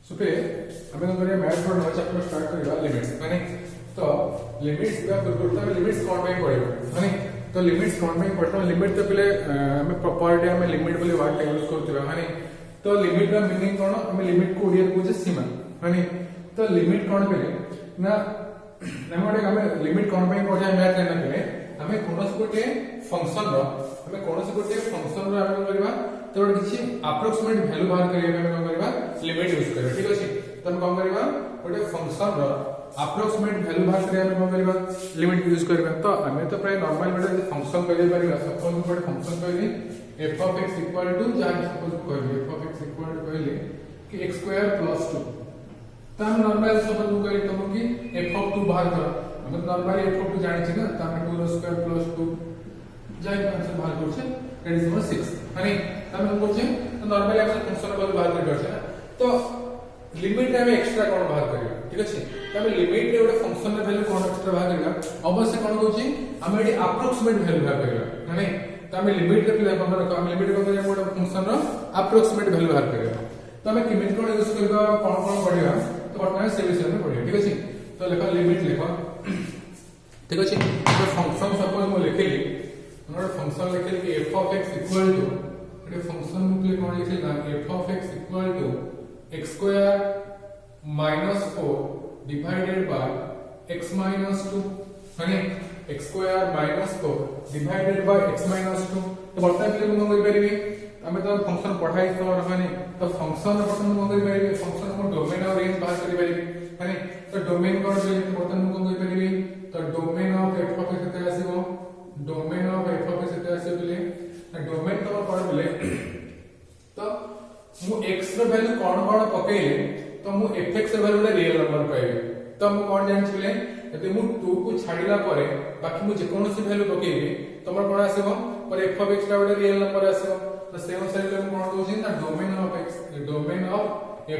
सो पे आम मैथ रो नया चैप्टर स्टार्ट करवा लिमिट्स माने तो लिमिट्स पूर्व लिमिट्स कौन पे पड़ेगा माने तो लिमिट्स कौन पे पड़ता लिमिट तो पहले आम प्रॉपर्टी आम लिमिट बोली वर्ड यूज करथिबा माने तो लिमिट का मीनिंग कौन आम लिमिट को ओडिया कहू सीमा माने तो लिमिट कौन पे ना नमोडे आम लिमिट कौन पे पढ़ा मैथ लेना पे आम कोनस गोटे फंक्शन रो आम कोनस गोटे फंक्शन रो आम करबा तो किसी अप्रोक्सीमेट वैल्यू बाहर करिया हम करबा लिमिट यूज करबा ठीक अछि तो हम कोन करबा गोटे फंक्शन रो अप्रोक्सीमेट वैल्यू बाहर करिया हम कोन करबा लिमिट यूज करबा तो हमें तो प्राय नॉर्मल गोटे फंक्शन करिया परिबा सपोज गोटे फंक्शन कहली f of x equal to जहां सपोज कहली f of x equal to कहली कि x स्क्वायर प्लस 2 तो हम नॉर्मल सपोज कहली तुम कि f of 2 बाहर करो हम नॉर्मली f of 2 जानि छी ना तो हम 2 स्क्वायर प्लस 2 जाय आंसर बाहर करछे दैट इज नंबर 6 माने हम करछे तो नॉर्मली हम फंक्शन को बाहर कर करछे ना तो लिमिट में एक्स्ट्रा कोन बाहर करियो ठीक अछि तो हम लिमिट रे गोटे फंक्शन रे वैल्यू कोन एक्स्ट्रा बाहर करियो अवश्य कोन होची हम एडी अप्रोक्सीमेट वैल्यू बाहर करियो माने तो हम लिमिट रे प्ले कोन रखो हम लिमिट को करियो गोटे फंक्शन रो अप्रोक्सीमेट वैल्यू बाहर करियो तो हम किमित कोन यूज करबा कोन कोन पढिबा तो वर्तमान से विषय में पढियो ठीक अछि तो लेखा लिमिट लेखो ठीक अछि तो फंक्शन सपोज म लिखली हमर फंक्शन लिखली कि f of x equal to ये फंक्शन में कौन लिखे ना f of x equal to x square minus 4 divided by x minus 2 माने x square minus 4 divided by x minus 2 तो वर्तमान के हम कर परिबे हमें तो फंक्शन पढ़ाई तो माने तो फंक्शन वर्तमान हम कर परिबे फंक्शन को डोमेन और रेंज बाहर कर परिबे माने तो डोमेन कोन पे वर्तमान हम कर परिबे तो domain of f of x केते आसीबो domain of f of x केते आसीबले डोमेन तो कोन बोले तो मु x रो वैल्यू कोन कोन पकेले तो मु fx रो वैल्यू रियल नंबर पाइबे तो मु कोन जानि छिले यदि मु 2 को छाडिला परे बाकी मु जे कोनोसी वैल्यू पकेबे तो मोर कोन आसीबो पर f of x रा वैल्यू रियल नंबर आसीबो तो सेम साइड मु कोन दोछि ना domain of x domain of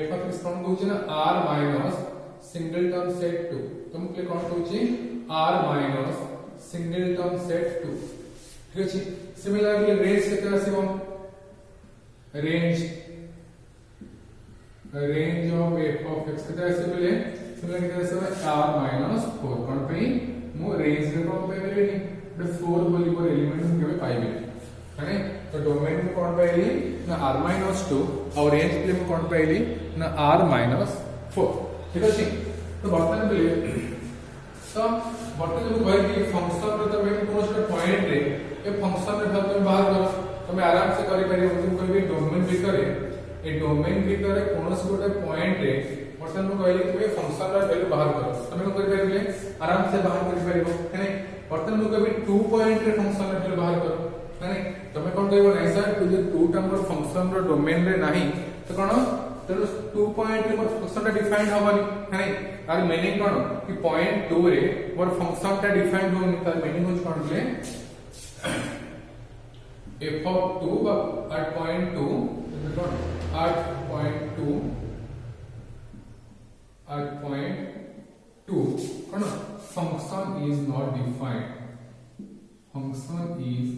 f of x कोन दोछि ना r माइनस सिंगलटन सेट 2 तो मु के कोन दोछि r माइनस सिंगलटन सेट 2 ठीक अछि सिमिलरली रेंज केते आसीबो range of f of x केते आसीबले सिमिलर केते आसीबो r माइनस 4 कोन पे मु रेंज रे कोन पे बेलेनी द 4 बोली पर एलिमेंट हम केबे पाइबे माने तो डोमेन में कोन पाइली ना r माइनस 2 और रेंज पे में कोन पाइली ना r माइनस 4 ठीक अछि तो वर्तमान बेले तो वर्तमान जो कहै कि फंक्शन रे तो मैं कोनोस पॉइंट रे ए फंक्शन रे वैल्यू बाहर करो तुम आराम से करि परियो तुम कहबे डोमेन भीतर ए डोमेन भीतर कोनोस गोटे पॉइंट रे वर्तमान में कहली कि फंक्शन रे वैल्यू बाहर करो तुम को करि परिबे आराम से बाहर करि परिबो है नै वर्तमान में कहबे 2 पॉइंट रे फंक्शन रे वैल्यू बाहर करो है नै तुम कोन कहबो नै सर तू जे 2 नंबर फंक्शन रो डोमेन रे नाही तो कोन तो 2 पॉइंट रे मोर फंक्शन टा डिफाइंड होबनी है नै आर मीनिंग कोन कि पॉइंट 2 रे मोर फंक्शन टा डिफाइंड होनी तार मीनिंग होच कोन ले f of 2 at point 2 at point 2 at point 2 cone function is not defined function is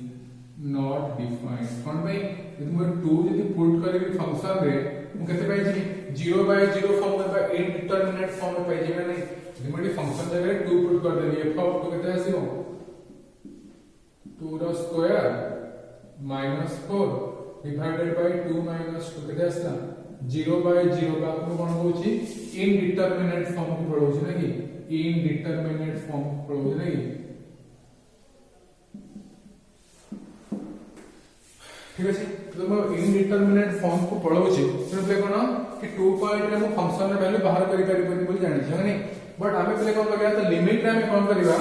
not defined कोन भाई यदि मोर 2 यदि पुट करबी फंक्शन रे मु केते पाइ छी 0 by 0 फॉर्म में बा इनडिटरमिनेट फॉर्म में पाइ जेबे नै यदि मोर फंक्शन जगह 2 पुट कर देबी f of 2 केते आसीबो 2 रो स्क्वायर माइनस 4 डिवाइडेड बाय 2 माइनस 2 केते आसला 0 by 0 का आपको कोन होची इनडिटरमिनेट फॉर्म को पढौची ना कि इनडिटरमिनेट फॉर्म को पढौची ना कि ठीक अछि तो मैं इनडिटरमिनेट फॉर्म को पढौची तो प्ले कोन कि 2 पॉइंट रे हम फंक्शन रे वैल्यू बाहर करि परिबनी बोली जानि छै नै बट हमें प्ले कोन करिया तो लिमिट रे हम कोन करिवा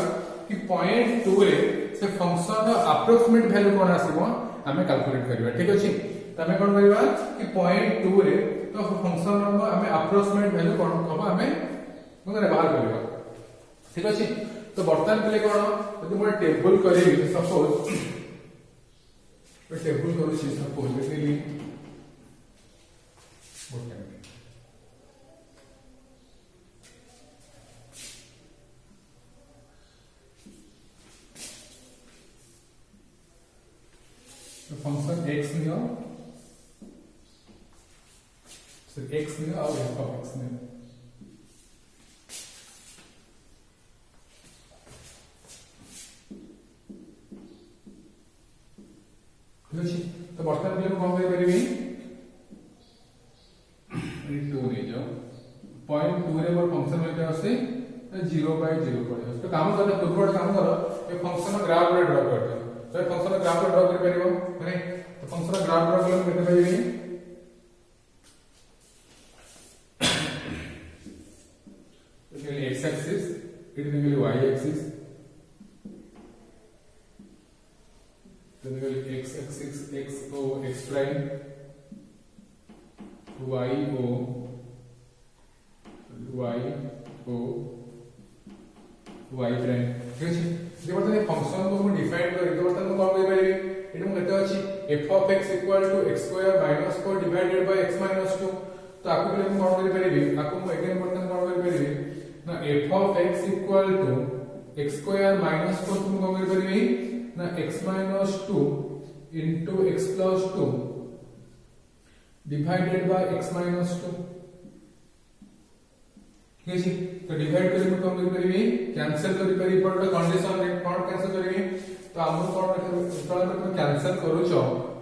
कि पॉइंट 2 रे से फंक्शन रो अप्रोक्सीमेट वैल्यू कोन आसीबो हमें कैलकुलेट करबा ठीक अछि त हमें कोन करबा कि पॉइंट 2 रे तो फंक्शन रो हमें अप्रोक्सीमेट वैल्यू कोन होबा हमें मने बाहर करबा ठीक अछि तो वर्तमान पले कोन यदि मोर टेबल करेबी सपोज टेबल करू छी suppose basically function x neo x ने और f of x ने ठीक अछि। तो बर्तमान पे हम कौन करिबी 2 नहीं जाओ पॉइंट 2 रे मोर फंक्शन होते आसे 0/0 पड़े तो काम करले पूर्वड काम करो ए फंक्शन ग्राफ रे ड्रा कर दे तो फंक्शन ग्राफ रे ड्रा कर परिबो माने तो फंक्शन ग्राफ ड्रा करले केते पाइबी it x axis it will y axis then we will x axis x o x prime y o y prime ठीक अछि जे बर्तन फंक्शन को हम डिफाइन करी तो बर्तन कोन करि परिबे एटा हम केते अछि f of x equal to x square minus 4 divided by x minus 2 तो आकु पहिले हम कोन करि परिबे आकु हम अगेन बर्तन कोन करि परिबे ना f of x equal to x square minus 4 तुम कोन करि परिबे ना x minus 2 into x plus 2 divided by x minus 2 ठीक है तो डिवाइड करी हम कम करी कैंसिल करी करी पर कंडीशन रे कोन कैंसिल करी तो हम कोन तो कैंसिल करू छ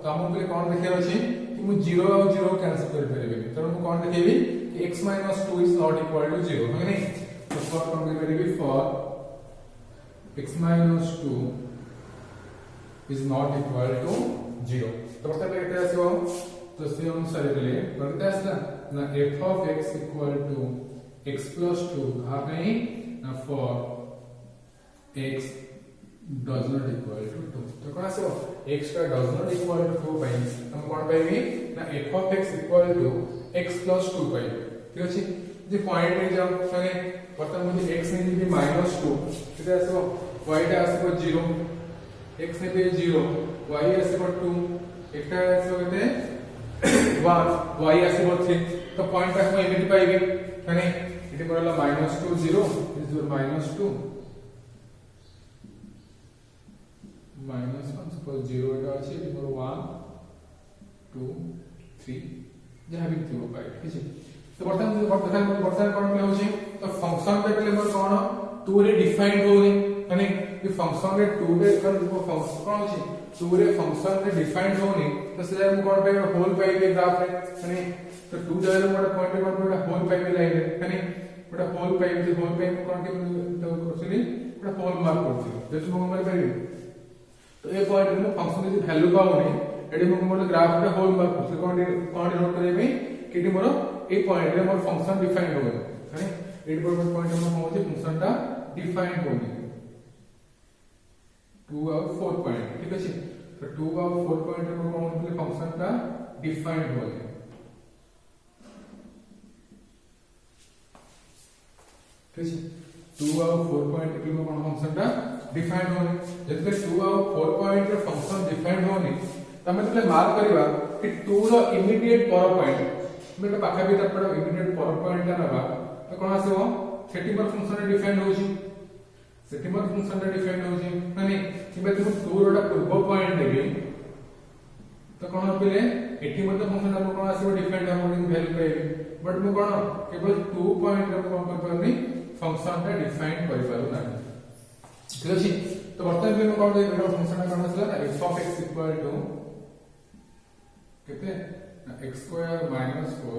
तो हम पे कोन देखिया अछि कि मु 0 और 0 कैंसिल कर परिबे तो हम कोन देखिबी कि x minus 2 is not equal to 0 है नहीं तो फॉर कोन करी for x minus 2 is not equal to 0 तो बता पे कैसे आसो तो से अनुसार ले करते आसला ना f of x equal to x plus 2 कहा नहीं ना for x does not equal to 2 तो कौन आसो x का does not equal to 2 पाई हम कौन पाइबी ना f of x equal to x plus 2 पाई ठीक अछि जे पॉइंट रे जाओ माने वर्तमान मुझे x ने भी -2 केते आसो y टा आसो 0 x ने पे 0 y आसीबो 2 एकटा आसीबो केते 1 y आसीबो 3 तो पॉइंट ता हम एमिति पाइबे माने इति मोरला -2 0 इज योर -2 -1 सपोज 0 एटा अछि इति मोर 1 2 3 जहां भी थियो पाइ ठीक छै तो वर्तमान कोन होछि तो फंक्शन पे पहले मोर कोन 2 रे डिफाइन होनी माने ये फंक्शन रे 2 रे कर को फंक्शन कोन होछि 2 रे फंक्शन रे डिफाइन होनी तो से हम कोन पे होल पाइबे ग्राफ रे माने तो 2 जगह मोर पॉइंट कोन पे होल पाइबे लाइन रे माने बड़ा होल पाइबे होल पाइबे कोन के तो करछली बड़ा होल मार्क करछली जे तुम मोर पाइबे तो ए पॉइंट रे फंक्शन रे वैल्यू पाउनी एडी मोर ग्राफ रे होल मार्क करछली कोन नोट करबे किटी मोर ए पॉइंट रे मोर फंक्शन डिफाइन हो माने एडी पर पॉइंट हम होछि फंक्शन ता डिफाइन होनी 2 और 4 पॉइंट ठीक अछि तो 2 और 4 पॉइंट में कौन के फंक्शन का डिफाइंड हो गया ठीक अछि 2 और 4 पॉइंट में कौन फंक्शन का डिफाइंड होनी जब 2 और 4 पॉइंट रे फंक्शन डिफाइंड होनी तमे तले मार्क करबा कि 2 रो इमीडिएट पर पॉइंट मेटा पाखा भी तपड़ इमीडिएट पर पॉइंट नबा तो कोन आसीबो सेटिंग पर फंक्शन डिफाइंड होछि सेटिंग पर फंक्शन डिफाइंड होछि माने किबे तुम 2 रोटा पूर्व पॉइंट देबे तो कोन पले एठी मते फंक्शन हम कोन आसीबो डिफाइंड हम वैल्यू पाइबे बट मु कोन केवल 2 पॉइंट रे कोन कर परनी फंक्शन रे डिफाइन कर पारु ना ठीक अछि तो वर्तमान में कोन देबे फंक्शन कोन आसला ना f of x equal to केते x square minus 4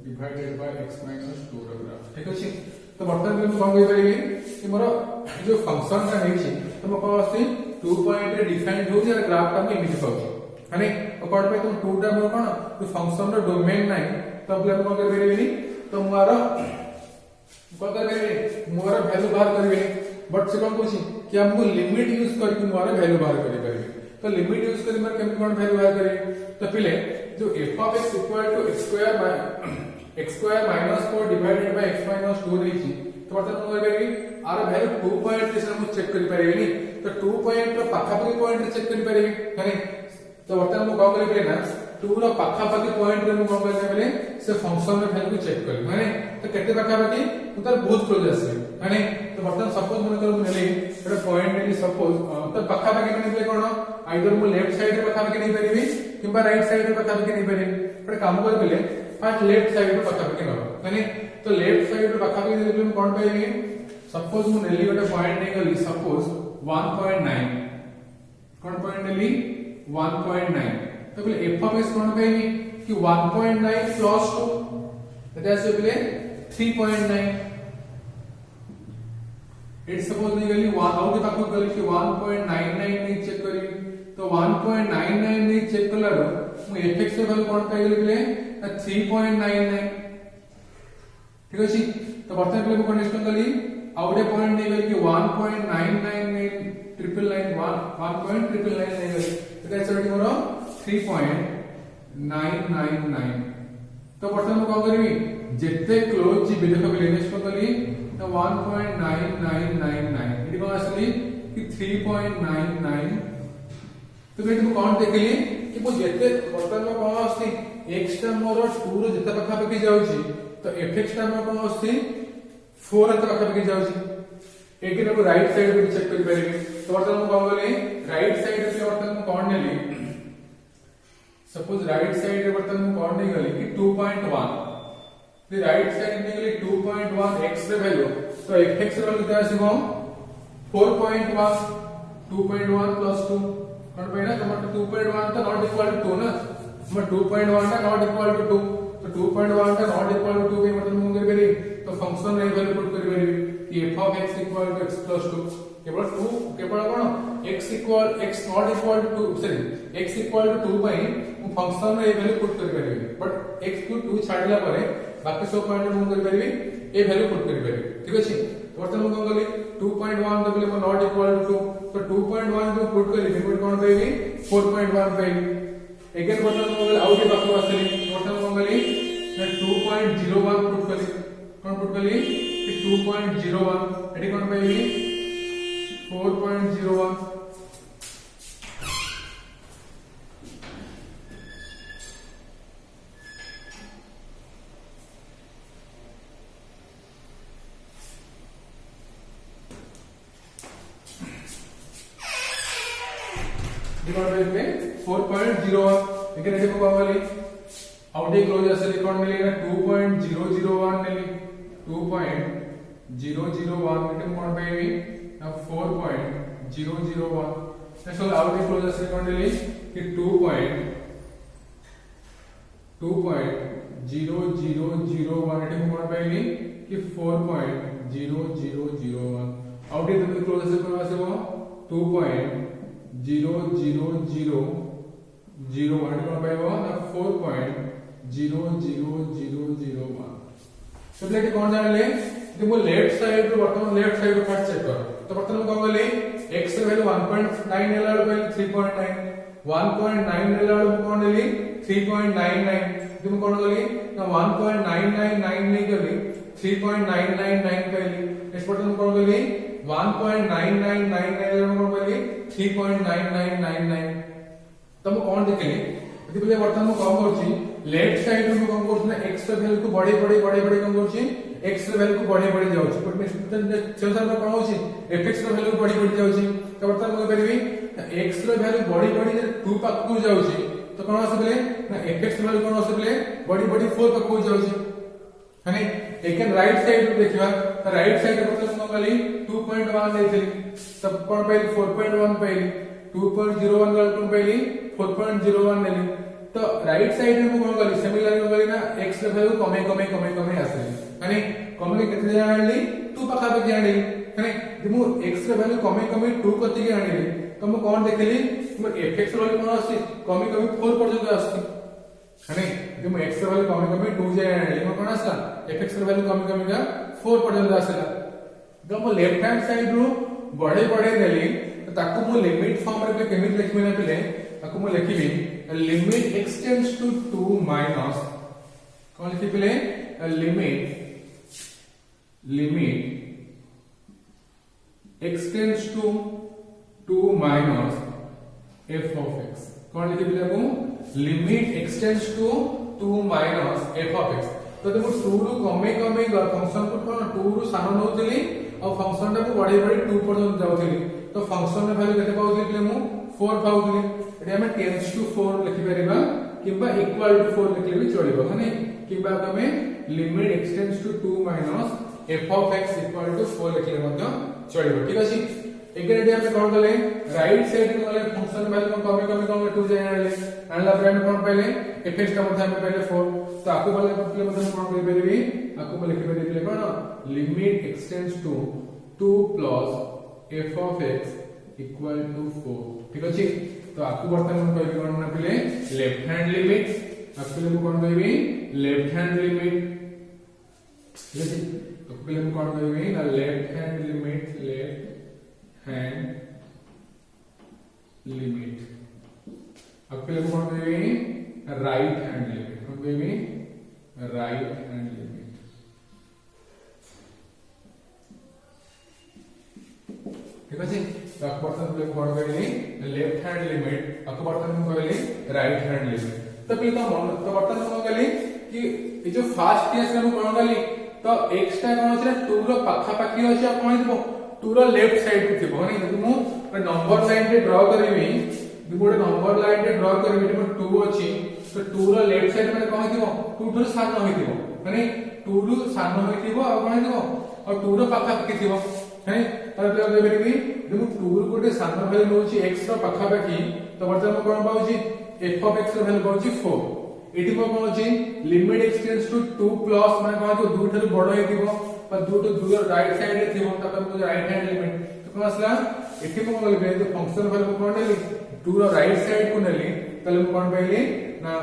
divided by x minus 2 रो ग्राफ ठीक अछि तो वर्तमान में कोन कहि परिबे कि मोर जो फंक्शन का नेछि तो म कोन आसी 2 पॉइंट रे डिफाइंड हो जे ग्राफ का में इमेज पाउछ माने अकॉर्ड पे तुम 2 टा मोर कोन तो फंक्शन रो डोमेन नै तब ले कोन करि परिबे तो मोर कोन करि मोर वैल्यू बाहर करबे बट से कोन कहछि कि हमको लिमिट यूज करके मोर वैल्यू बाहर करि परिबे तो लिमिट यूज करि मोर केम कोन वैल्यू बाहर करि तो पहले जो f of x equal to x square minus 4 divided by x minus 2 रही तो मतलब कोन करि आर वैल्यू 2 पॉइंट से हम चेक करि परिबे तो 2 पॉइंट रो पाखापाखी पॉइंट रे चेक करि परिबे माने तो वर्तमान हम कोन करि ना 2 रो पाखापाखी पॉइंट रे हम कोन करि परिबे से फंक्शन रे वैल्यू चेक करि माने तो केते पाखापाखी तो तार बहुत क्लोज आसे माने तो वर्तमान सपोज मन करू नेले एटा पॉइंट नेली सपोज तो पाखापाखी माने कोन आइदर मु लेफ्ट साइड रे पाखापाखी नै परिबे किबा राइट साइड रे पाखापाखी नै परिबे एटा काम कर पले फास्ट लेफ्ट साइड रो पक्का पक्की नबो माने तो लेफ्ट साइड रो पक्का पक्की देले हम कोन पाइबे सपोज मु नेली गोटे पॉइंट नै गली सपोज 1.9 कोन पॉइंट नेली 1.9 तो बोले f of x कोन पाइबे कि 1.9 प्लस 2 एटा से बोले 3.9 इट सपोज नहीं गली 1 आउ के पाखो गली कि 1.99 नहीं चेक करी तो 1.99 नहीं चेक कला रो मु fx रो वैल्यू कोन पाइ गली बोले 3.99 ठीक अछि तो बर्तन पे को नेक्स्ट गली आउटे पॉइंट नहीं गली कि 1.99 ट्रिपल लाइन 1.999 नहीं गली तो दैट्स व्हाट मोर 3.999 तो बर्तन को करबी जेते क्लोज जी देखो बोले नेक्स्ट गली तो 1.9999 इडी को असली कि 3.99 तो बेट मु कौन देखली कि मु जेते बर्तन में कोन आसी x टा मोर 2 रो जेते पखा पकी जाउची तो fx टा में कोन आसी 4 रो पखा पकी जाउची एक दिन को राइट साइड पे चेक कर पारे तो बर्तन में कोन बोले राइट साइड पे बर्तन में कोन नेली सपोज राइट साइड रे बर्तन में कोन नहीं गली कि 2.1 the right side निकली 2.1 x रे वैल्यू तो fx रे वैल्यू क्या आसीबो 4.1 2.1 प्लस 2 कोन पे ना तो 2.1 तो नॉट इक्वल टू 2 ना हम 2.1 टा नॉट इक्वल टू 2 तो 2.1 टा नॉट इक्वल टू 2 पे मतलब हम कर करी तो फंक्शन रे वैल्यू पुट कर करी कि f of x equal to x plus 2 केवल 2 केवल कोन x equal x not equal to 2 sorry x equal to 2 पई हम फंक्शन रे वैल्यू पुट कर करी बट x को 2 छाडला परे बाकी सब पॉइंट हम कर परबी ए वैल्यू पुट कर परबी ठीक अछि वर्तमान हम गली 2.1 तो बोले नॉट इक्वल टू तो 2.1 जो पुट करी लिमिट कोन पाइबी 4.1 पाइबी अगेन वर्तमान हम गली आउट बाकी आसली वर्तमान हम गली 2.01 पुट करी कोन पुट करी कि 2.01 एडी कोन पाइबी 4.01 डिवाइडेड बाय 4.01 लेकिन एटे को बावली आउटे क्लोज असली कोन मिले ना 2.001 नेली 2.001 एटे कोन पाइबी ना 4.001 नेक्स्ट आउटे क्लोज असली कोन नेली कि 2.001 एटे कोन पाइबी कि 4.0001 आउटे तो क्लोज असली कोन आसीबो 2.0001 कोन पाइबो ना 4.00001 सब लेके कोन जानले कि मो लेफ्ट साइड रो वर्तमान left side row first check कर तो वर्तमान कोन गले x रे वैल्यू 1.9 नेला रो पहले 3.9 1.9 नेला रो कोन नेली 3.99 तुम कोन गली ना 1.999 नहीं गली 3.999 पहले इस वर्तमान कोन गली 1.9999 कोन पहले 3.9999 तब कोन देखले यदि बोले वर्तमान में कोन करछि लेफ्ट साइड में कोन करछि ना x रे वैल्यू को बड़े कोन करछि x रे वैल्यू को बड़े जाउछि बट में सेंसर में कोन होछि fx रे वैल्यू बड़ी जाउछि तो वर्तमान में परबी x रे वैल्यू बड़ी जे 2 पाक को जाउछि तो कोन आसीबले ना fx रे वैल्यू कोन आसीबले बड़ी 4 पाक को जाउछि हने लेकिन राइट साइड देखिबा तो राइट साइड मतलब कोन गली 2.1 लेथि तब कोन पहले 4.1 पहले 2.01 गल कोन पहले 4.01 नेली तो राइट साइड में कोन गली सिमिलर गली ना x रे वैल्यू कमे आसे माने कमे केते जानली 2 पाखा पे जानली माने जमु x रे वैल्यू कमे 2 कति के आनिली तो म कोन देखली म fx रे वैल्यू कोन आसी कमे 4 पर्यंत आसी माने जमु x रे वैल्यू कमे 2 जे आनिली म कोन आसला fx रे वैल्यू कमे का 4 पर्यंत आसला जब म लेफ्ट हैंड साइड रो बड़े नेली तो ताकू मु लिमिट फॉर्म रे केमित लिखबे ना पले ताकू मु लिखिबी limit x tends to 2 minus कोन लिखि पले limit x tends to 2 minus f of x कोन लिखि पले मु limit x tends to 2 minus f of x तो देखो 2 रो कमे फंक्शन को कोन 2 रो सानो नउतली और फंक्शन टा को बड़े 2 पर्यंत जाउतली तो फंक्शन रे वैल्यू केते पाउतली मु 4 पाउतली एटा हम टेंड्स टू 4 लिखि परिबा किबा इक्वल टू 4 लिखले भी चलिबो माने किबा तमे limit x tends to 2 minus f of x equal to 4 लिखले मध्य चलिबो ठीक अछि एगेडी हम कोन करले राइट साइड को गले फंक्शन वैल्यू को कमे 2 जाय आनला पर हम कोन पहले fx का मतलब हम पहले 4 तो आकु वाले मतलब हम कोन कर परबी आकु लिखि परबी कोन limit x tends to 2 plus f of x equal to 4 ठीक अछि तो आकु बर्तन हम कहबी कोन ना पहले लेफ्ट हैंड लिमिट आकु हम कोन कहबी लेफ्ट हैंड लिमिट ठीक अछि तो पहले हम कोन कहबी ना लेफ्ट हैंड लिमिट अब पहले कौन कहेंगे राइट हैंड लिमिट कौन कहेंगे राइट हैंड लिमिट ठीक है तो बर्तन पहले कौन कहेंगे लेफ्ट हैंड लिमिट अब बर्तन हम कहले राइट हैंड लिमिट तो पहले तो बर्तन हम कहले कि ये जो फर्स्ट केस में हम कौन कहली तो x टा कौन अछि 2 रो पाखा पाखी अछि आ कौन दिबो 2 रो लेफ्ट साइड को थिबो नै जदि मु नंबर लाइन रे ड्रा करबी गोटे नंबर लाइन रे ड्रा करबी तो 2 अछि तो 2 रो लेफ्ट साइड माने कौन थिबो 2 रो सानो होइथिबो माने 2 रो सानो होइथिबो आ कौन थिबो और 2 रो पाखा पाखी थिबो है तर पे देबे भी जदि 2 रो गोटे सानो वैल्यू होछि x रो पाखा पाखी तो वर्तमान कोन पाउछि f of x रो वैल्यू पाउछि 4 एठी को कोन अछि लिमिट एक्सटेंड्स टू 2 प्लस माने कोन तो 2 ठर बडो हेतिबो पर 2 तो 2 राइट साइड रे थिबो तकर को राइट हैंड लिमिट तो कोन असला एठी को कोन ले तो फंक्शन वैल्यू कोन नेली 2 रो राइट साइड को नेली तले कोन पाइली ना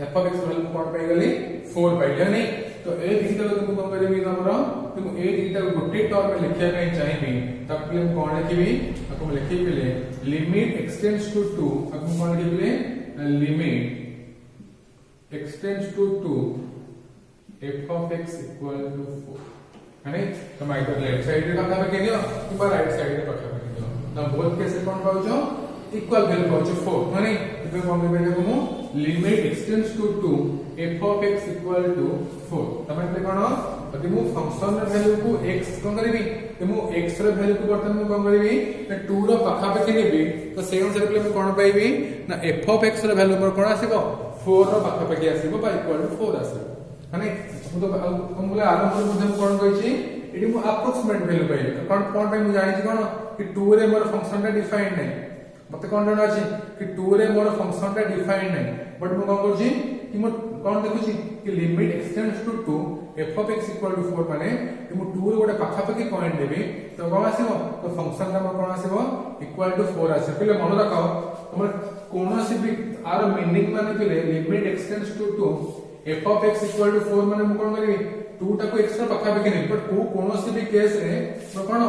f of x वैल्यू कोन पाइ गली 4 पाइले नै तो ए दिटा को कोन करबी हमरो तुम ए दिटा को गोटे टर्म में लिखिया नै चाहिबी तब हम कोन लिखिबी ako लिखिबले लिमिट एक्सटेंड्स टू 2 ako कोन लिखिबले limit extends to 2 f of x equal to 4 है तो मैं इधर लेफ्ट साइड रे पाखा पे केनियो कि राइट साइड रे पाखा पे केनियो ना बोथ केस कोन पाउछो इक्वल वैल्यू पाउछो 4 माने इबे कोन बेले को limit x tends to 2 f of x equal to 4 तमे पे कोन यदि मु फंक्शन रे वैल्यू को x कोन करबी तो मु x रे वैल्यू को बर्तन मु कोन करबी ना 2 रो पाखा पे केनिबी तो से अनुसार पे मु कोन पाइबी ना f of x रे वैल्यू पर कोन आसीबो 4 रो पाखा पाखी आसीबो बा इक्वल टू 4 आसीबो माने मु तो हम बोले आरंभ रे मु कोन कहिछि एडी मु अप्रोक्सीमेट वैल्यू पाइबे कोन कोन पे मु जानि छी कोन कि 2 रे मोर फंक्शन टा डिफाइंड नै मते कोन जानि अछि कि 2 रे मोर फंक्शन टा डिफाइंड नै बट मु कोन करछि कि मु कोन देखुछि कि limit x tends to 2 f of x equal to 4 माने कि मु 2 रे गोटे पाखा पाखी पॉइंट देबी तो कोन आसीबो तो फंक्शन का कोन आसीबो इक्वल टू 4 आसे पहिले मन रखो हमर कोनोसी भी आर मीनिंग माने पहिले limit x tends to 2 f of x equal to 4 माने मु कोन करबी 2 टा को x रा पाखा पाखी नै बट कोनोसी भी केस रे तो कोन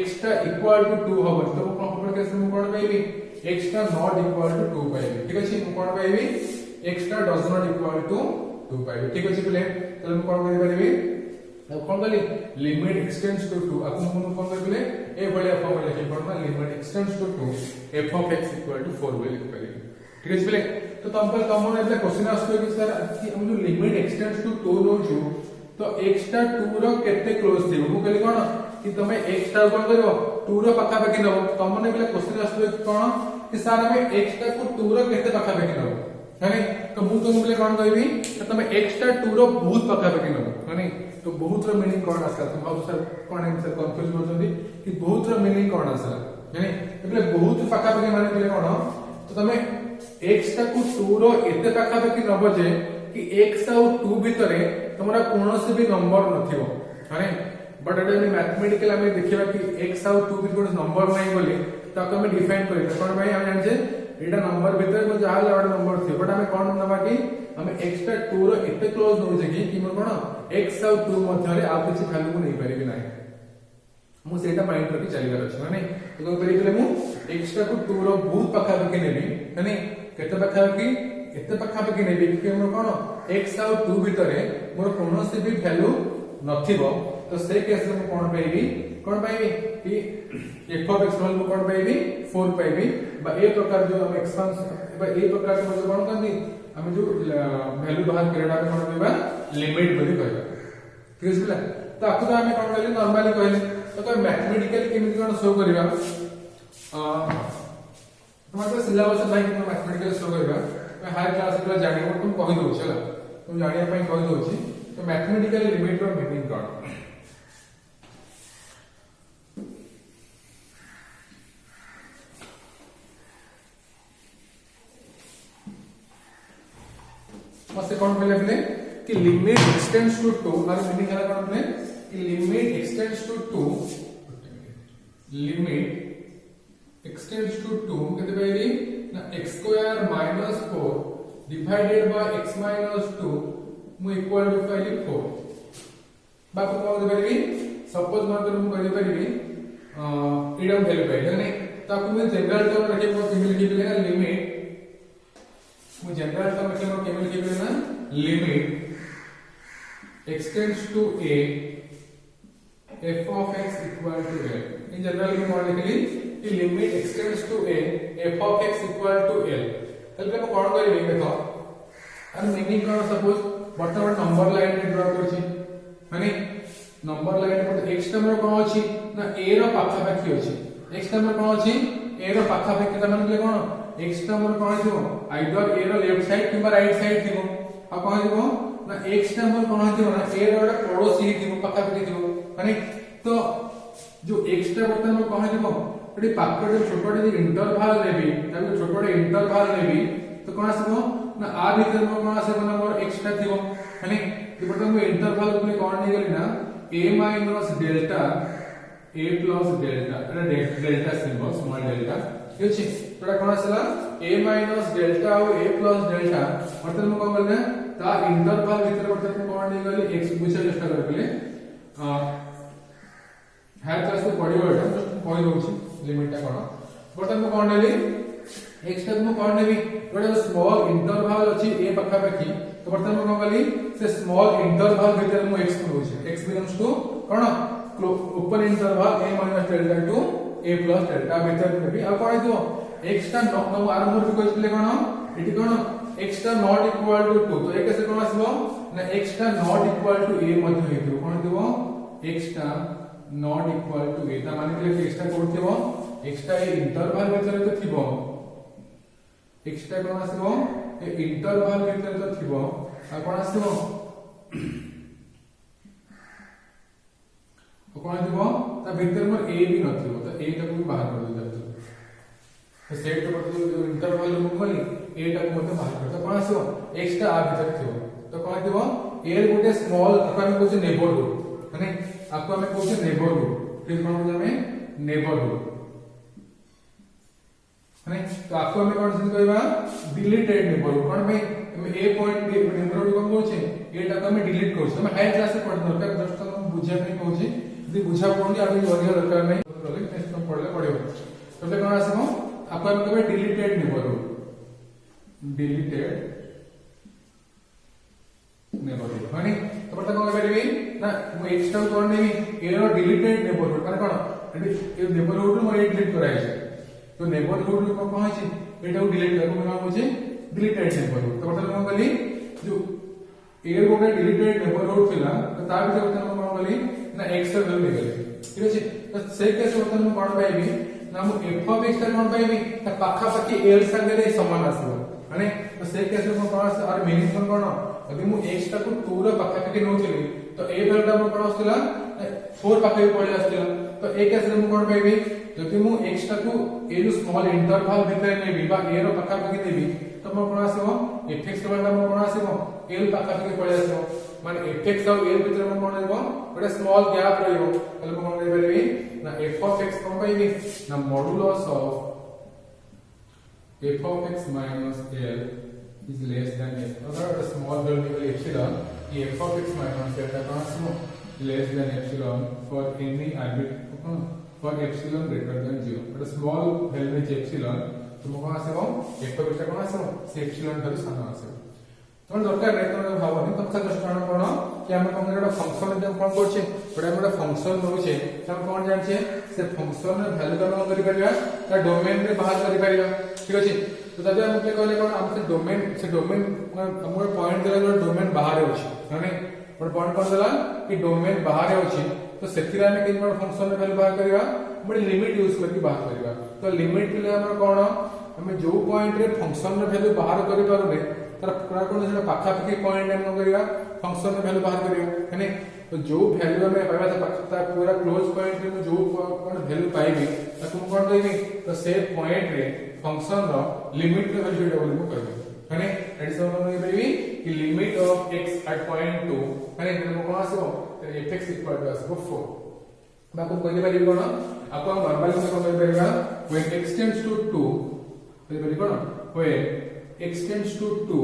x टा इक्वल टू 2 होबो तो कोन केस रे मु कोन पाइबी x टा नॉट इक्वल टू 2 पाइबी ठीक अछि मु कोन पाइबी x टा डज नॉट इक्वल टू 2 पाइबी ठीक अछि पहिले तले मु कोन करि परिबी अब कोन गली लिमिट एक्सटेंड्स टू 2 आपन कोन करबले ए बलिया फॉर्म लिखि पड़ना limit x tends to 2 f of x equal to 4 बोली लिखि ठीक अछि पहिले तो तम पर तमन एबले क्वेश्चन आसतो कि सर कि हम जो लिमिट एक्सटेंड्स टू 2 नो छु तो x टा 2 रो केते क्लोज थिबो मु कहली कोन कि तमे x टा कोन करबो 2 रो पाखा पाखी नबो तमन एबले क्वेश्चन आसतो कि कोन कि सर हमें x टा को 2 रो केते पाखा पाखी नबो है तो मु तो बोले कोन कहबी तो तमे x टा 2 रो बहुत पाखा पाखी नबो है तो बहुत रो मीनिंग कोन आसा तुम अब सर कोन आंसर कंफ्यूज हो जंदी कि बहुत रो मीनिंग कोन आसा है एबले बहुत पाखा पाखी माने बोले कोन तो तमे x टा को 2 रो एते पाखा पाखी नबो जे कि x और 2 भितरे तमरा कोनोसी भी नंबर नथिबो है बट एटा में मैथमेटिकल हमें देखिबा कि x और 2 भितर नंबर नै बोली ताको हमें डिफाइन करि कोन भाई हम जान जे एटा नंबर भितर को जहा लड़ा नंबर थि बट हमें कोन नबा कि हमें x टा 2 रो एते क्लोज हो जे कि मोर कोन x और 2 मध्य रे आ किछि वैल्यू को नै परिबि नै मु सेटा माइंड रखि चलिबार अछि माने तो करि पले मु x टा को 2 रो बहुत पाखा पाखी नेबी माने केते पाखा पाखी एते पाखा पाखी नेबी कि मोर कोन x और 2 भितरे मोर कोनोसी भी वैल्यू नथिबो तो से केस रे मु कोन पाइबी कि f of x वैल्यू कोन पाइबी 4 पाइबी बा ए प्रकार जो हम एक्सपेंस बा ए प्रकार से जो कोन करनी हम जो वैल्यू बाहर करेडा में कोन देबा लिमिट बोली कहबा ठीक है तो आपको तो हमें कोन कहले नॉर्मली कहले तो कोई मैथमेटिकली केमिति कोन शो करबा तुम्हारे सिलेबस भाई कि मैथमेटिकली शो करबा मैं हायर क्लास रे जानिबो तुम कहि दउ छला तुम जानिया पई कहि दउ छी तो मैथमेटिकल लिमिट रो मीनिंग कोन मसे कौन पहले कि लिमिट एक्सटेंड्स टू 2 और मीनिंग है कौन पहले कि limit x tends to 2 limit x tends to 2 कहते पहले ना x square minus 4 divided by x minus 2 मु इक्वल टू पहले 4 बात को दे पहले सपोज मान कर मु कहि परिबी एडम वैल्यू पहले नहीं ताकि मैं जनरल टर्म रखे को लिखि ना लिमिट जनरल टर्म में केवल केवल ना limit x tends to a f of x equal to l in general में कौन लिखली कि limit x tends to a f of x equal to l तले हम कौन करिवे देखो और मीनिंग कौन सपोज वर्तमान नंबर लाइन रे ड्रा करछि माने नंबर लाइन पर x टर्म कौन अछि ना a रो पाखा पाखी अछि x टर्म कौन अछि a रो पाखा पाखी त माने कौन x टर्म कौन थियो आइदर a रो लेफ्ट साइड किबा राइट साइड थियो आ कौन थियो ना x टर्म कौन थियो ना a रो एटा पड़ोसी थियो पाखा पाखी थियो माने तो जो x टर्म वर्तमान कौन थियो एटी पाखरे छोटोटे इंटरवल लेबी ताबे छोटोटे इंटरवल लेबी तो कौन आसबो ना आ भीतर में कौन आसे ना मोर x टा थियो माने तो वर्तमान में इंटरवल में कौन नै गेली ना a minus delta a plus delta Etah delta symbol small delta ठीक अछि तोरा कोन आसला a माइनस डेल्टा और a प्लस डेल्टा मतलब हम कोन करले ता इंटरवल भीतर मतलब कोन नै गले x बुझे चेष्टा करबले हायर क्लास में पढिबो एटा जस्ट कहि दउछि लिमिट ता कोन बर्तन में कोन नेली x तक में कोन नेबी गोटे स्मॉल इंटरवल अछि a पक्का पाखी तो बर्तन में कोन गली से स्मॉल इंटरवल भीतर में x को होछि x बिलोंग्स टू कोन open interval a minus delta to a plus delta भीतर में भी आ कोन दियो x टा नॉट आरंभ को कहले कोन एटी कोन x टा नॉट इक्वल टू 2 तो ए कैसे कोन आसबो ना x टा नॉट इक्वल टू a मध्ये हेतु कोन दियो x टा नॉट इक्वल टू a ता माने कि x टा कोन दियो x टा ए इंटरवल भीतर तो थिबो x टा कोन आसबो ए इंटरवल भीतर तो थिबो आ कोन आसबो कोन दिबो ता भीतर में a भी नथिबो तो a टा को बाहर कर दे तो सेट तो इंटरवल में बोली a टा को मते बाहर कर तो कोन आसबो x टा आ भीतर थिबो तो कोन दिबो a गोटे स्मॉल अपन को जे नेबरहुड माने आपको हमें कोन नेबरहुड फिर कोन हमें नेबरहुड माने तो आपको हमें कोन से कहबा डिलीटेड नेबरहुड कोन में ए पॉइंट नेबरहुड कोन बोलछे ए टा को हमें डिलीट करछ हम हाई क्लास से पढ़ दरकार जस्ट हम बुझिया नहीं कहूची यदि बुझा पड़नी आगे बढ़िया दरकार नहीं नेक्स्ट हम पढ़ले पड़िबो तबे कोन आसबो आपको हम कहबे डिलीटेड नेबरहुड माने तो बता कोन करबी ना मु x टा कोन नेबी ए रो डिलीटेड नेबरहुड माने कोन ए नेबरहुड मोर डिलीट कराइ छै तो नेबरहुड को कोन छै एटा को डिलीट करबो ना मुझे डिलीटेड नेबरहुड तो बता कोन गली जो ए गोटे डिलीटेड नेबरहुड थिला तो ता भी बता कोन गली ना x रो वैल्यू गली ठीक अछि तो से केस बता मु कोन पाइबी ना मु f of x ता कोन पाइबी ता पाखा पाखी l संगे रे समान आसबो माने तो से केस में कोन आस और मीनिंग कोन यदि मु x टा को 2 रो पाखा पाखी नोथिली तो a वैल्यू टा मु कोन आस्तिला 4 पाखा पळे आस्तिला तो ए केस रे मु कोन पाइबी यदि मु x टा को ए जो स्मॉल इंटरवल भीतर नेबी बा a रो पाखा पाखी नेबी तो मु कोन आसीबो fx वैल्यू टा मु कोन आसीबो l पाखा पाखी पळे आसीबो माने fx और l भीतर मु कोन आइबो गोटे स्मॉल गैप रहिबो तले मु कोन पाइबी ना f of x कोन पाइबी ना modulus of f of x minus l is less than f अगर a small value epsilon ये f of x minus l का कौन less than epsilon for any arbitrary for epsilon greater than 0 but a small value is epsilon तो कौन आसेबो f of x कौन आसेबो से epsilon धरि सान आसेबो तो दरकार नै तो भाबनी तो का दृष्टांत कोन कि हम कोन एटा फंक्शन जे कोन करछे बडा बडा फंक्शन रहउछे हम कोन जानछे से फंक्शन रे वैल्यू का करि परिया ता डोमेन रे बाहर करि परिया ठीक अछि तो तबे हम के कहले कोन हम से डोमेन हमर पॉइंट देला जो डोमेन बाहर होछि माने पर पॉइंट कोन देला कि डोमेन बाहर होछि तो सेथिरा में किन फंक्शन रे वैल्यू बाहर करिवा बड़ी लिमिट यूज करके बाहर करिवा तो लिमिट ले हमर कोन हमें जो पॉइंट रे फंक्शन रे वैल्यू बाहर करि पारुने तार पूरा कोन से पाखा पाखी पॉइंट हम करिया फंक्शन रे वैल्यू बाहर करिया है तो जो वैल्यू हमें पाइबा था पूरा क्लोज पॉइंट रे जो वैल्यू पाइबी ताकू कोन कहबी तो से पॉइंट रे फंक्शन रो लिमिट रे वैल्यू डबल को करबी है एडी सब हम कहबी कि limit of x at point 2 है कोन आसो fx इक्वल टू आसो 4 बाको कहले पारि कोन आपको हम नॉर्मली से कोन करिबा when x tends to 2 कहले पारि कोन when x tends to 2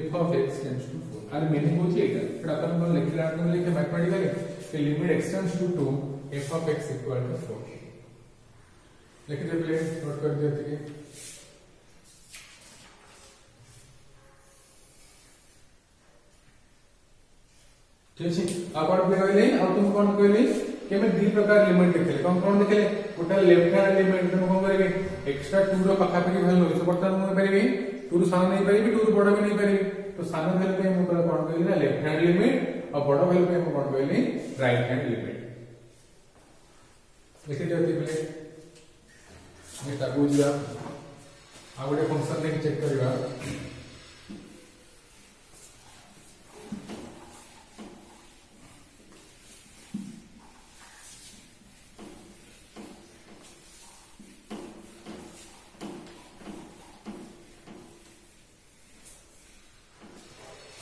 f of x tends to 4 आर मीनिंग होची एटा एटा अपन कोन लिखला हम लिखे मैथमेटिकली कि limit x tends to 2 f of x equal to 4 लिख दे प्लीज नोट कर दिया ठीक है ठीक है अपन पे कहले और तुम कोन कहले कि मैं दी प्रकार लिमिट देखले कोन देखले गोटा लेफ्ट हैंड लिमिट तुम कोन करबे एक्स्ट्रा 2 रो पाखा पाखी वैल्यू तो बर्तन मैं परबी 2 रो सानो नहीं परबी 2 रो बड़ा भी नहीं परबी तो सानो वैल्यू पे मैं कोन कहली ना लेफ्ट हैंड लिमिट और बड़ा वैल्यू पे मैं कोन कहली राइट हैंड लिमिट लिख दियो प्लीज मैं ताकू जिया आ गोटे फंक्शन लेके चेक करबा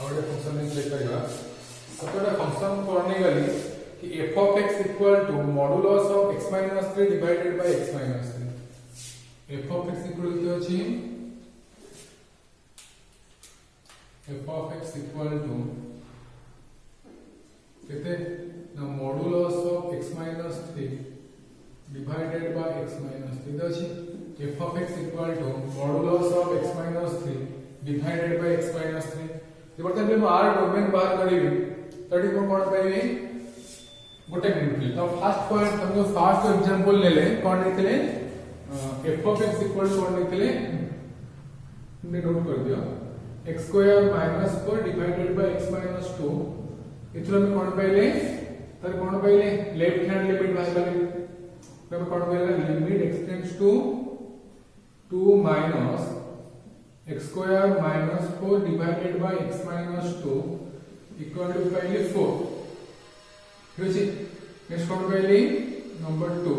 फंक्शन में चेक करिया सपोज फंक्शन करने गली कि f of x equal to modulus of x - 3 divided by x - 3 f of x equal to अछि f of x equal to केते ना modulus of x - 3 divided by x - 3 अछि f of x equal to modulus of x - 3 divided by x - 3 बर्तन में are domain बाहर करेबी तडी को कोन पाइबे गोटे मिनट तो फर्स्ट पॉइंट हम फर्स्ट एग्जांपल ले ले कोन लिखले f of x equal to कोन लिखले ने नोट कर दियो x square minus 4 divided by x minus 2 इथरो में कोन पाइले तर कोन पाइले लेफ्ट हैंड लिमिट बाहर करेबी तब कोन पाइले limit x tends to 2 minus x square minus 4 divided by x minus 2 equal to पहले 4 ठीक है नेक्स्ट कौन पहले नंबर 2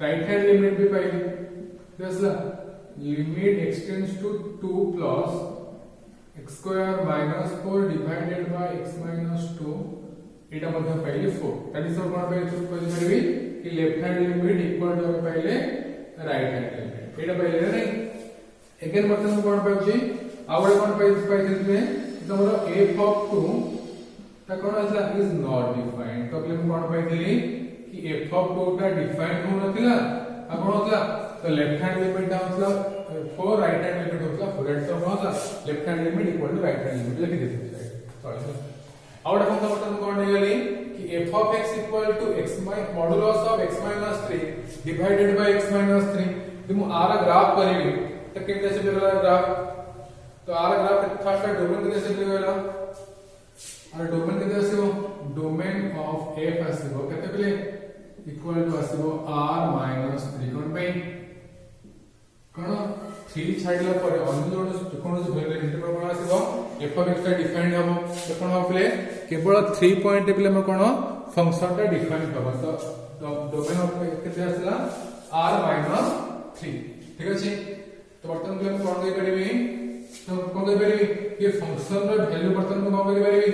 राइट हैंड लिमिट भी पहले कैसा limit x tends to 2 plus x square minus 4 divided by x minus 2 एटा मध्ये पहले 4 दैट इज कौन पहले तो कहि परबी कि left hand limit equal to पहले राइट हैंड लिमिट एटा पहले नहीं अगेन बर्तन कोन पाउची आउडे कोन पाइथिले तमरो f of 2 ता कोन आसला इज नॉट डिफाइंड तो हम कोन पाइथिली कि f of 2 ता डिफाइंड हो नथिला आ कोन होतला तो लेफ्ट हैंड लिमिट ता होतला 4 राइट हैंड लिमिट होतला 4 एट तो होतला left hand limit equal to right hand limit लिखि देते सॉरी आउडे कोन बर्तन कोन निगली कि f of x equal to x modulus of x - 3 divided by x - 3 तुम आर ग्राफ करेबी तो कितने से मिलेगा ग्राफ तो आर ग्राफ फर्स्ट डोमेन कितने से मिलेगा आर डोमेन कितने से हो डोमेन ऑफ f आसीबो केते पले इक्वल टू आसीबो r - 3 कोन पे कोन 3 छाडला पर अन्य जोड कोन जो वैल्यू इंटरवल कोन आसीबो f of x ता डिफाइंड हबो तो कोन हो पले केवल 3 पॉइंट पले हम कोन फंक्शन ता डिफाइंड हबो तो डोमेन ऑफ केते आसला r - 3 ठीक अछि तो बर्तन में कोन कहि करबी तो कोन कहि परबी ये फंक्शन रे वैल्यू बर्तन में कोन कहि परबी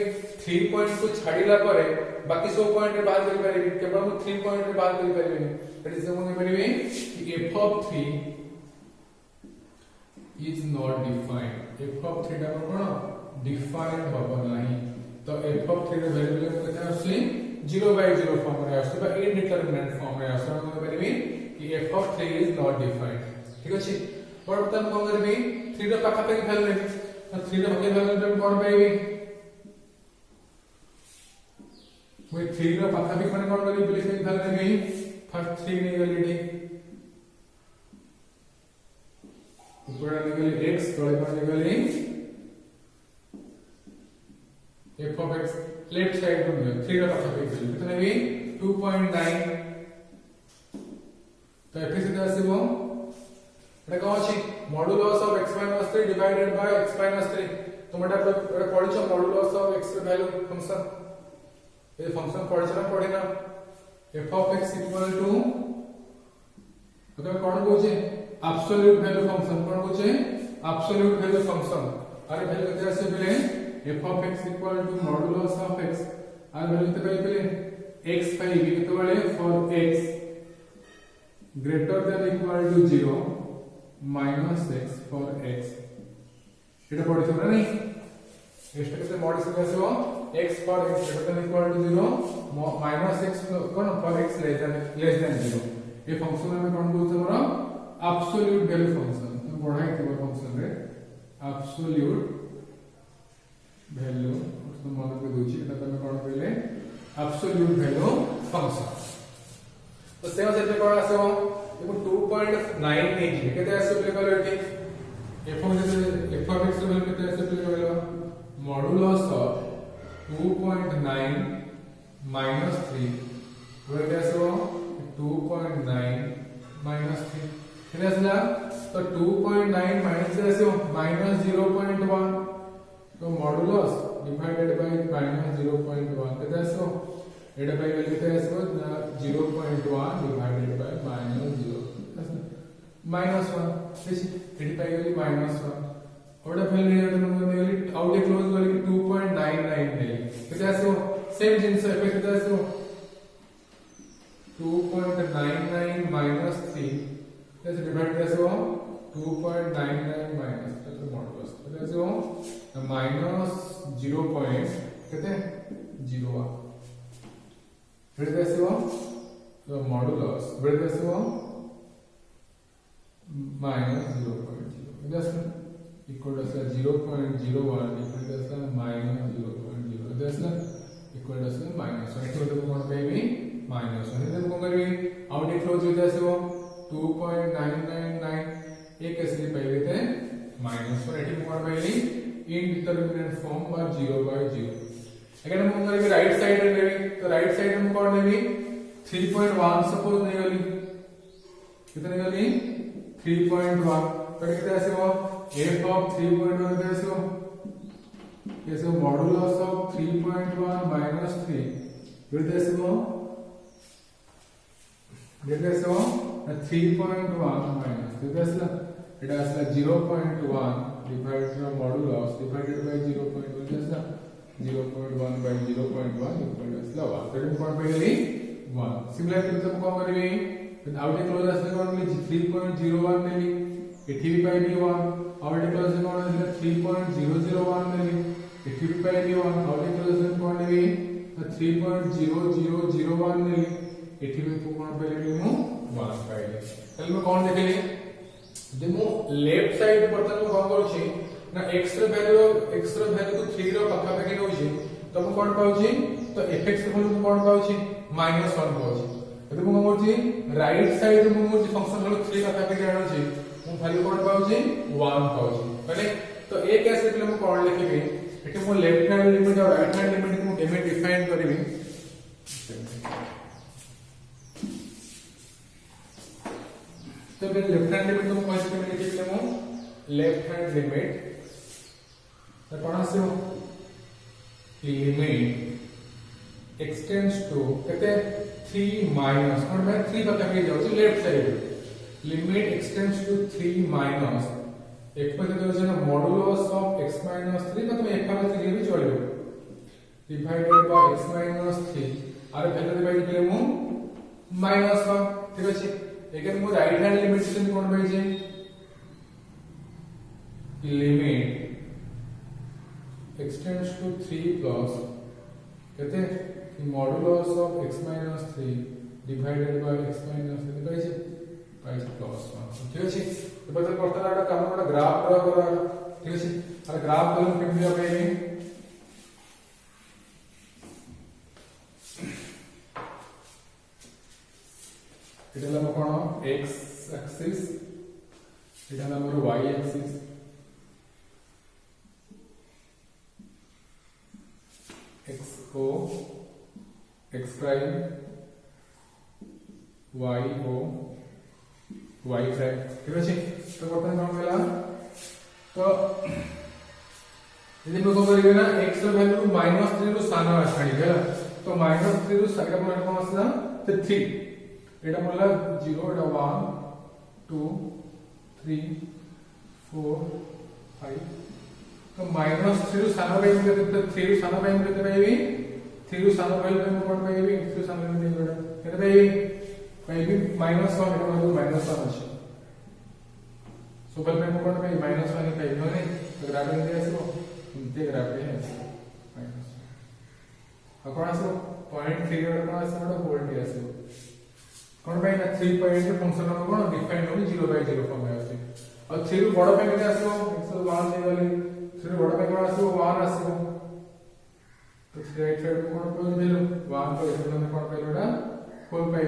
3 पॉइंट को छाडीला पारे बाकी सब पॉइंट रे बाहर करि परबी केवल हम 3 पॉइंट रे बाहर करि परबी दैट इज कोन कहि परबी कि f of 3 is not defined f of 3 दा कोन डिफाइंड होबो नाही तो f of 3 रे वैल्यू केते आसी 0/0 फॉर्म रे आसी बा इनडिटरमिनेट फॉर्म रे आसी कोन कहि परबी कि f of 3 is not defined ठीक अछि बर्तन कोन करबी 3 रो पाखा पे वैल्यू ले तो 3 रो पाखा वैल्यू पे कोन पाइबी वे 3 रो पाखा पे कोन करबी प्लीज के वैल्यू लेबी फर्स्ट 3 ने गली ऊपर ने गली x तळे कोन गली f of x left side को 3 रो पाखा पे वैल्यू कितने भी 2.9 तो f से आसीबो देखो अछि modulus of x minus 3 divided by x minus 3 तुमटा पढिछ modulus of x value function ए फंक्शन पढिछ ना पढिना f of x equal to तो कोन कहूचे एब्सोल्यूट वैल्यू फंक्शन कोन कहूचे एब्सोल्यूट वैल्यू फंक्शन अरे वैल्यू केते आसे बेले f of x equal to modulus of x आर वैल्यू केते बेले x पाइबी केते बेले for x greater than equal to 0 minus x for x এটা পড়িছো না নাই এস্টা কেতে modify আসিবো x for x greater than equal to 0 minus x কোন for x less than 0 a function में कोन बोलते हमरा एब्सोल्यूट वैल्यू फंक्शन तो बढ़ाई के फंक्शन रे एब्सोल्यूट वैल्यू तो मन को दोची एटा तमे कोन कहले एब्सोल्यूट वैल्यू फंक्शन तो सेम सेते कोन आसो देखो 2.9 नै जे केते आसे प्ले कलो एठी f of x वैल्यू केते आसे प्ले कलो मॉडुलस ऑफ 2.9 minus 3 केते आसो 2.9 minus 3 कितना असला तो 2.9 minus से ऐसे minus 0.1 तो मॉडुलस डिवाइडेड बाय minus 0.1 कितना ऐसे एटा बाय वैल्यू कितना ऐसे 0.1 डिवाइडेड बाय minus 0 minus 1 देखिए एटी बाय वैल्यू minus 1 और एटा वैल्यू वैल्यू आउट क्लोज वाली 2.99 ले कितना ऐसे सेम जिंस है कितना ऐसे 2.99 minus 3 कैसे डिवाइड कैसे हो 2.99 माइनस तो मॉडुलस कैसे हो माइनस 0. कितने 0 फिर कैसे हो तो मॉडुलस फिर कैसे हो माइनस 0.0 कैसे equal to 0.01 equal to minus 0.0 कैसे equal to minus 1 equal to कौन पाएगी माइनस 1 इधर को करेंगे आउट क्लोज हो जैसे वो 2.999 एक कैसे पाएंगे थे माइनस 1 एटी कौन पाएगी इनडिटरमिनेट फॉर्म बाय 0/0 अगर हम करेंगे राइट साइड रे लेबी तो राइट साइड में कौन लेबी 3.1 सपोज नहीं गली कितने गली 3.1 तो कितने ऐसे हो f of 3.1 कैसे हो कैसे मॉडुलस ऑफ 3.1 minus 3 फिर कैसे हो कैसे हो 3.1 माइनस तो कैसे এটা আসলে 0.1 divided by modulus divided by 0.1 कैसे 0.1 by 0.1 equal to 1 तो हम कौन पाइली 1 सिमिलर तो हम कौन करेंगे फिर आउट क्लोज असले कौन मिली 3.01 मिली एठी भी पाइली 1 आउट क्लोज कौन असले 3.001 मिली एठी भी पाइली 1 आउट क्लोज कौन मिली 3.0001 मिली एठी भी कौन पाइली मु 1 पाइली ताले मैं कौन देखली जे मु लेफ्ट साइड बर्तन को कौन करूची ना x ର वैल्यू को 3 ର पाखा पाखी नउची तो मु कौन पाउची तो fx ର वैल्यू कौन पाउची -1 पाउची एते मु कौन करची राइट साइड मु मु फंक्शन वैल्यू 3 पाखा पाखी आनुची मु वैल्यू कौन पाउची 1 पाउची माने तो ए केस रे मु कौन लिखिबी एटे मु लेफ्ट हैंड लिमिट और राइट हैंड लिमिट को केमे डिफाइन करबी तो फिर लेफ्ट हैंड लिमिट को कैसे में लिखिबे मु लेफ्ट हैंड लिमिट तो कौन से लिमिट एक्सटेंड्स टू कहते 3 माइनस और मैं 3 तक के जाऊँ left side limit x tends to 3 minus एक पर तो जो ना मॉडुलस ऑफ x minus 3 मतलब एक पर 3 भी चलेगा डिवाइडेड बाय x minus 3 और वैल्यू डिवाइड के मु -1 ठीक है लेकिन मु राइट हैंड लिमिट से कोन भाई जे लिमिट एक्सटेंड्स टू 3 प्लस कहते कि modulus of x minus 3 divided by x minus 3 भाई जे प्लस 1 ठीक है तो बता करता रहा काम बड़ा ग्राफ ड्रा करा ठीक है और ग्राफ कलम केमि होबे এটা হলো কোন x axis এটা হলো আমার y axis x o x prime y o y prime ठीक अछि तो बर्तन कोन गेला तो यदि मैं को करिवे ना x ର वैल्यू -3 ରୁ सानो आछाडी गेला तो -3 ରୁ साइड पर कोन आसला तो 3 एटा बोला 0 एटा 1 2 3 4 5 तो -3 ରୁ सानो भाई में तो 3 ରୁ सानो भाई में केते पाइबी 3 ରୁ सानो भाई में कोन पाइबी 3 ରୁ सानो भाई में केते पाइबी पाइबी -1 एटा बोला -1 अछि सो बल में कोन पाइबी -1 पाइबी नै तो ग्राफ में आसीबो इनते ग्राफ में आसीबो माइनस अब कोन आसीबो 0.3 और कोन आसीबो वोल्ट आसीबो कोन पाइ ना 3 पॉइंट के फंक्शन हम कोन डिफाइन होनी 0/0 फॉर्म में आसी और 3 ରୁ बड़ पे केते आसीबो एक्स 1 से वाली 3 ରୁ बड़ पे कोन आसीबो 1 आसीबो तो राइट साइड में कोन कोन भेलु 1 तो इधर में कोन पाइलोडा 4 पाइ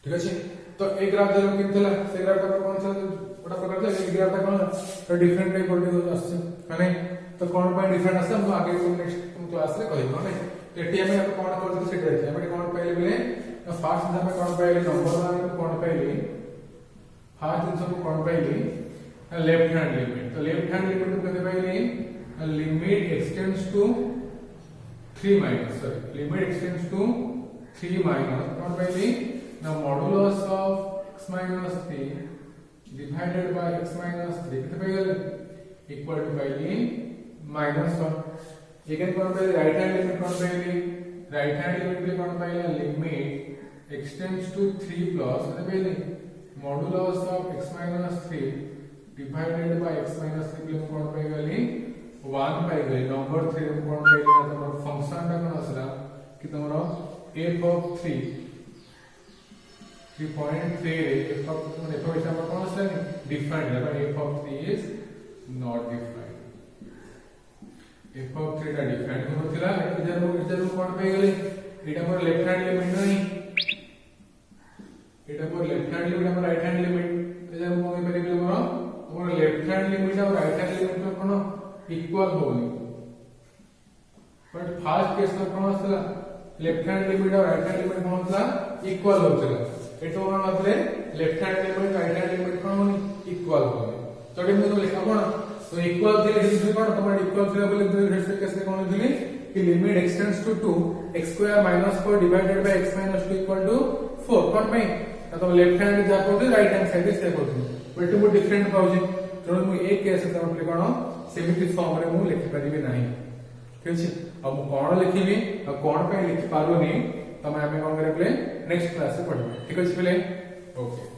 ठीक अछि तो एक ग्राफ जरूर किनथला से ग्राफ का कोन सा बड़ा प्रकार से एक ग्राफ का कोन तो डिफरेंट टाइप कोड आछे माने तो कोन पॉइंट डिफरेंट आछे हम आगे नेक्स्ट क्लास रे कहबो माने एटीएम में कोन करते से रहते हम कोन पहले बोले फास्ट में कोन पहले नंबर वाले कोन पहले फास्ट दिन सब कोन पहले लेफ्ट हैंड लिमिट तो लेफ्ट हैंड लिमिट को कहते पहले limit x tends to 3 minus sorry limit x tends to 3 minus कोन पहले now modulus of x minus 3 divided by x minus 3 कितने पे गए इक्वल टू पहले -1 again कौन पहले राइट हैंड लिमिट कौन पहले राइट हैंड लिमिट पे कौन पहले लिमिट एक्सटेंड्स टू 3 प्लस कितने पहले modulus of x minus 3 divided by x minus 3 पे कौन पे गए 1 पे गए नंबर 3 कौन पे गए तुम्हारा फंक्शन का कौन आसला कि तुम्हारा f of 3 3.3 f of ऐसा कौन आसला डिफाइंड है f of 3 is not defined f of 3 टा डिफाइंड होथिला इधर कोन पे गेले एटा पर लेफ्ट हैंड लिमिट नहीं एटा पर लेफ्ट हैंड लिमिट और राइट हैंड लिमिट इधर कोन पे गेले हमर लेफ्ट हैंड लिमिट और राइट हैंड लिमिट कोन इक्वल होनी बट फर्स्ट केस में कोन आसला लेफ्ट हैंड लिमिट और राइट हैंड लिमिट कोन आसला इक्वल होतला एटो कोन आसले left hand limit right hand limit कोन होनी इक्वल होनी तो एटा में लिखा कोन तो इक्वल थे लिखि कोन तुम्हारे इक्वल थे बोले तो रेस्ट केस में कोन दिली कि limit x tends to 2 x square - 4 divided by x - 2 equal to 4 कोन पे तो लेफ्ट हैंड जा कोन राइट हैंड साइड से कोन बट मु डिफरेंट पाउजी तो मु एक केस से हम कोन सेमिति फॉर्म रे मु लिखि परिबे नाही ठीक अछि अब मु कोन लिखिबी और कोन पे लिखि पारोनी तमे हमें कोन करे नेक्स्ट क्लास से पढबे ठीक अछि पहले ओके